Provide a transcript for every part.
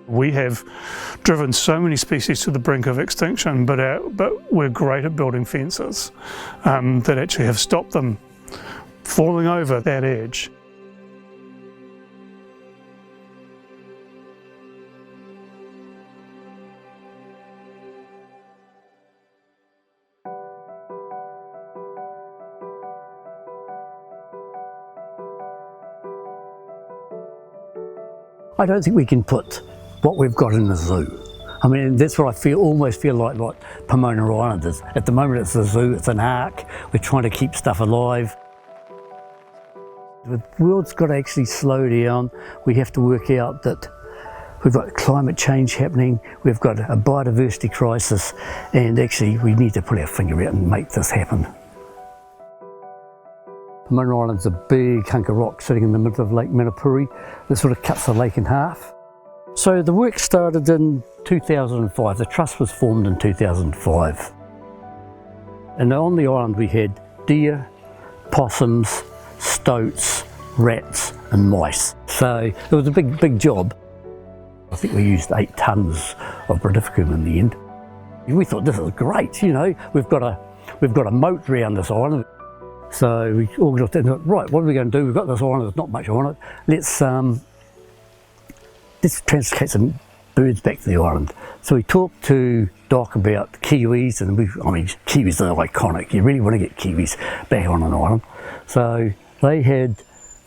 We have driven so many species to the brink of extinction, but we're great at building fences that actually have stopped them falling over that edge. I don't think we can put what we've got in the zoo. I mean, that's what I almost feel like Pomona Island is. At the moment it's a zoo, it's an ark, we're trying to keep stuff alive. The world's got to actually slow down. We have to work out that we've got climate change happening, we've got a biodiversity crisis, and actually we need to put our finger out and make this happen. Pomona Island's a big hunk of rock sitting in the middle of Lake Manapuri that sort of cuts the lake in half. So the work started in 2005, the trust was formed in 2005. And on the island we had deer, possums, stoats, rats and mice. So it was a big job. I think we used 8 tonnes of brodifacoum in the end. We thought this is great, you know, we've got a moat around this island. So we organised it, right, what are we going to do? We've got this island, there's not much on it. Let's translocate some birds back to the island. So we talked to Doc about Kiwis, and Kiwis are iconic. You really want to get Kiwis back on an island. So they had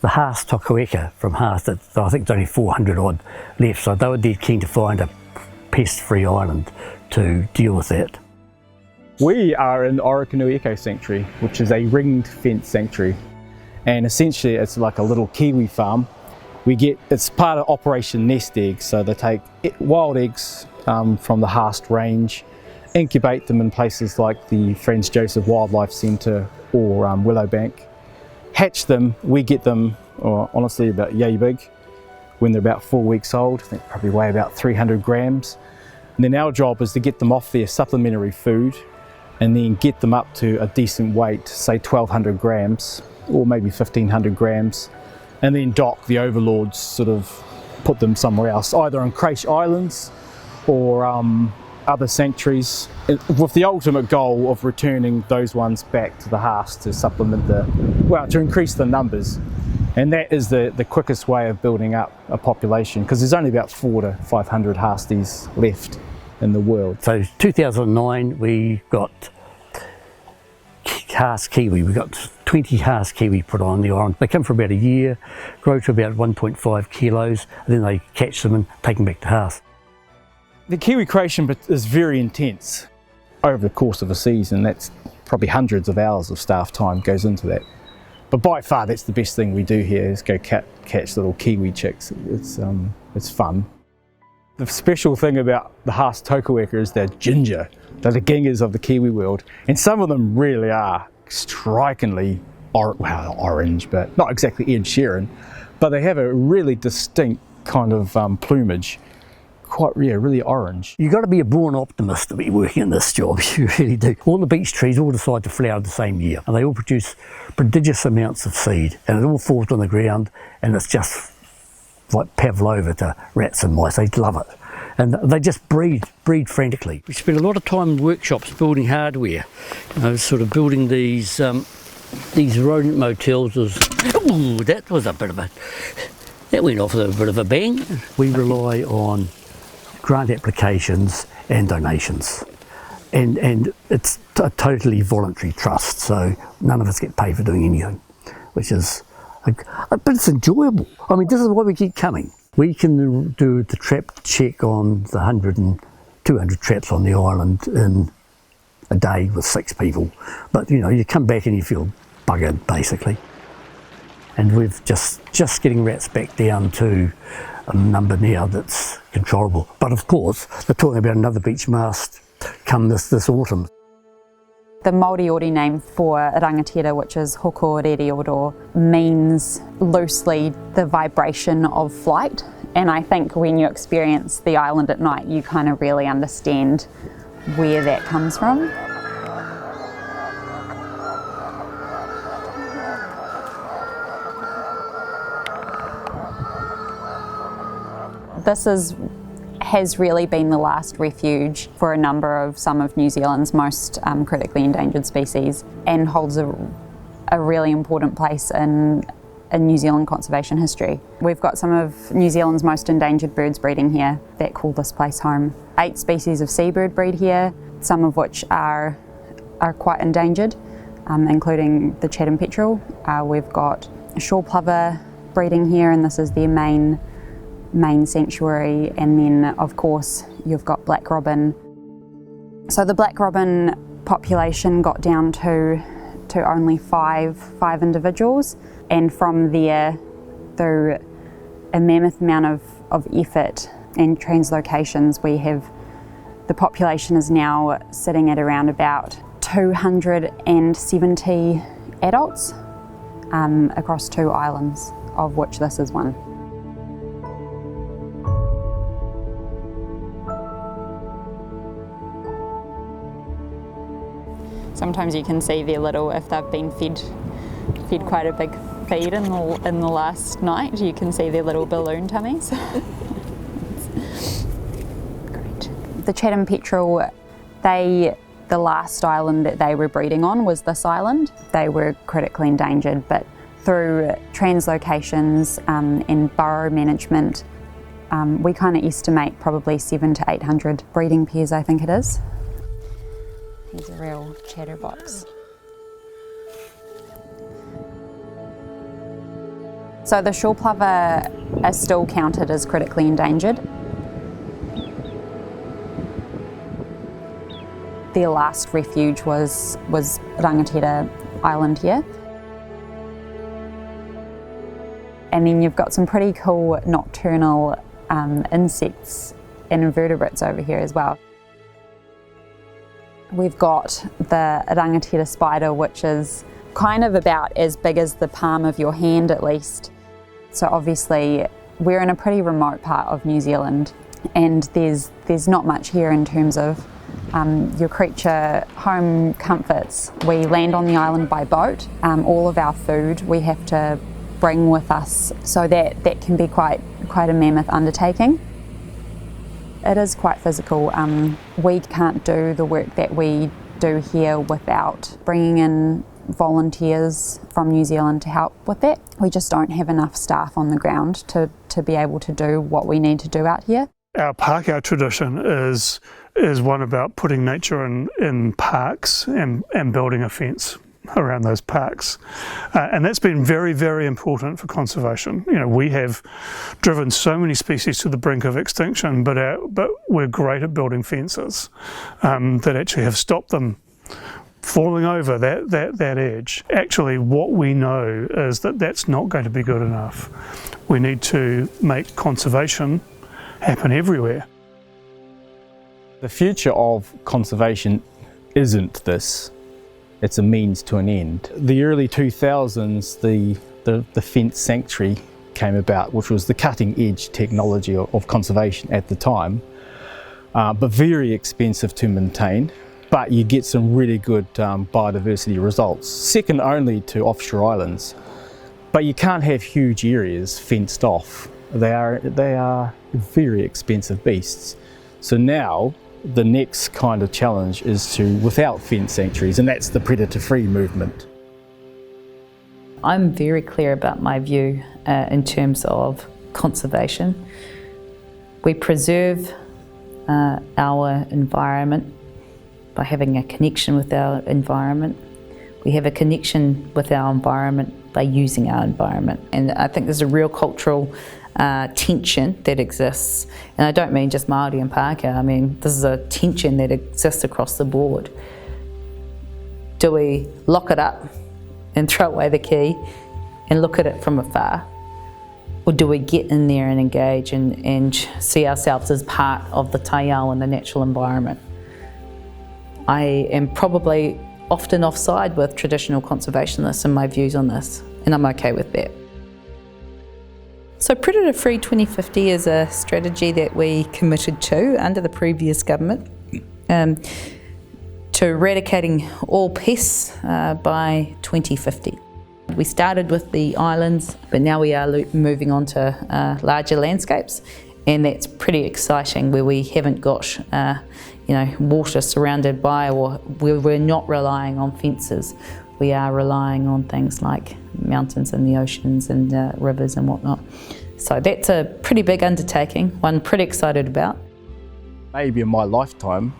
the Haast tokoeka from Haast, that I think there's only 400 odd left, so they were dead keen to find a pest-free island to deal with that. We are in Orokanu Eco Sanctuary, which is a ringed fence sanctuary, and essentially it's like a little Kiwi farm. It's part of Operation Nest Egg, so they take wild eggs from the Haast range, incubate them in places like the Franz Josef Wildlife Centre or Willowbank, hatch them. We get them, honestly, about yay big when they're about 4 weeks old. I think probably weigh about 300 grams. And then our job is to get them off their supplementary food and then get them up to a decent weight, say 1,200 grams or maybe 1,500 grams. And then Doc, the overlords, sort of put them somewhere else, either on creche islands or other sanctuaries, with the ultimate goal of returning those ones back to the Haast to supplement to increase the numbers. And that is the quickest way of building up a population, because there's only about 400 to 500 Haasties left in the world. So 2009 we got Haast Kiwi, we got 20 Haast Kiwi put on the island. They come for about a year, grow to about 1.5 kilos, and then they catch them and take them back to Haast. The Kiwi creation is very intense. Over the course of a season, that's probably hundreds of hours of staff time goes into that. But by far that's the best thing we do here, is go catch little Kiwi chicks. It's fun. The special thing about the Haast tokoeka is they're ginger. They're the gingers of the Kiwi world, and some of them really are strikingly orange, but not exactly Ed Sheeran, but they have a really distinct kind of plumage, really orange. You've got to be a born optimist to be working in this job, you really do. All the beech trees all decide to flower the same year, and they all produce prodigious amounts of seed, and it all falls on the ground, and it's just like pavlova to rats and mice. They love it. And they just breed frantically. We spend a lot of time in workshops building hardware, sort of building these rodent motels. That went off with a bit of a bang. We rely on grant applications and donations, and it's a totally voluntary trust, so none of us get paid for doing anything, which is, but it's enjoyable. I mean, this is why we keep coming. We can do the trap check on the 100 and 200 traps on the island in a day with 6 people. But you come back and you feel buggered basically. And we've just getting rats back down to a number now that's controllable. But of course, they're talking about another beach mast come this autumn. The Māori name for rangatira, which is hoko rere-oro, means loosely the vibration of flight. And I think when you experience the island at night, you kind of really understand where that comes from. This is has really been the last refuge for a number of some of New Zealand's most critically endangered species, and holds a really important place in New Zealand conservation history. We've got some of New Zealand's most endangered birds breeding here that call this place home. 8 species of seabird breed here, some of which are quite endangered, including the Chatham petrel. We've got shore plover breeding here, and this is their main sanctuary, and then of course you've got black robin. So the black robin population got down to only five individuals, and from there, through a mammoth amount of effort and translocations, the population is now sitting at around about 270 adults across 2 islands, of which this is one. Sometimes you can see their little, if they've been fed quite a big feed in the last night, you can see their little balloon tummies. Great. The Chatham petrel, the last island that they were breeding on was this island. They were critically endangered, but through translocations and burrow management, we kind of estimate probably 700 to 800 breeding pairs, I think it is. He's a real chatterbox. So the shore plover are still counted as critically endangered. Their last refuge was Rangatira Island here. And then you've got some pretty cool nocturnal insects and invertebrates over here as well. We've got the rangatira spider, which is kind of about as big as the palm of your hand at least. So obviously we're in a pretty remote part of New Zealand, and there's not much here in terms of your creature home comforts. We land on the island by boat. All of our food we have to bring with us, so that can be quite a mammoth undertaking. It is quite physical. We can't do the work that we do here without bringing in volunteers from New Zealand to help with that. We just don't have enough staff on the ground to be able to do what we need to do out here. Our pākehā tradition is one about putting nature in parks and building a fence around those parks, and that's been very, very important for conservation. You know, we have driven so many species to the brink of extinction, but we're great at building fences that actually have stopped them falling over that edge. Actually, what we know is that that's not going to be good enough. We need to make conservation happen everywhere. The future of conservation isn't this. It's a means to an end. The early 2000s, the fence sanctuary came about, which was the cutting edge technology of conservation at the time, but very expensive to maintain. But you get some really good biodiversity results, second only to offshore islands. But you can't have huge areas fenced off. They are very expensive beasts. So now, the next kind of challenge is to without fence sanctuaries, and that's the predator-free movement. I'm very clear about my view in terms of conservation. We preserve our environment by having a connection with our environment. We have a connection with our environment by using our environment. And I think there's a real cultural tension that exists, and I don't mean just Māori and Pākehā. I mean, this is a tension that exists across the board. Do we lock it up and throw away the key and look at it from afar, or do we get in there and engage and see ourselves as part of the taiao and the natural environment? I am probably often offside with traditional conservationists in my views on this, and I'm okay with that. So Predator Free 2050 is a strategy that we committed to under the previous government to eradicating all pests by 2050. We started with the islands, but now we are moving on to larger landscapes, And that's pretty exciting, where we haven't got water surrounded by, or where we're not relying on fences. We are relying on things like mountains and the oceans and rivers and whatnot. So that's a pretty big undertaking, one I'm pretty excited about. Maybe in my lifetime,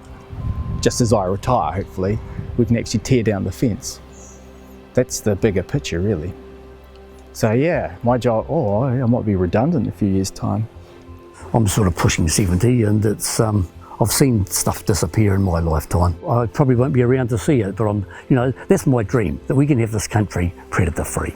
just as I retire hopefully, we can actually tear down the fence. That's the bigger picture really. So yeah, my job, I might be redundant in a few years' time. I'm sort of pushing 70, and it's I've seen stuff disappear in my lifetime. I probably won't be around to see it, but that's my dream, that we can have this country predator free.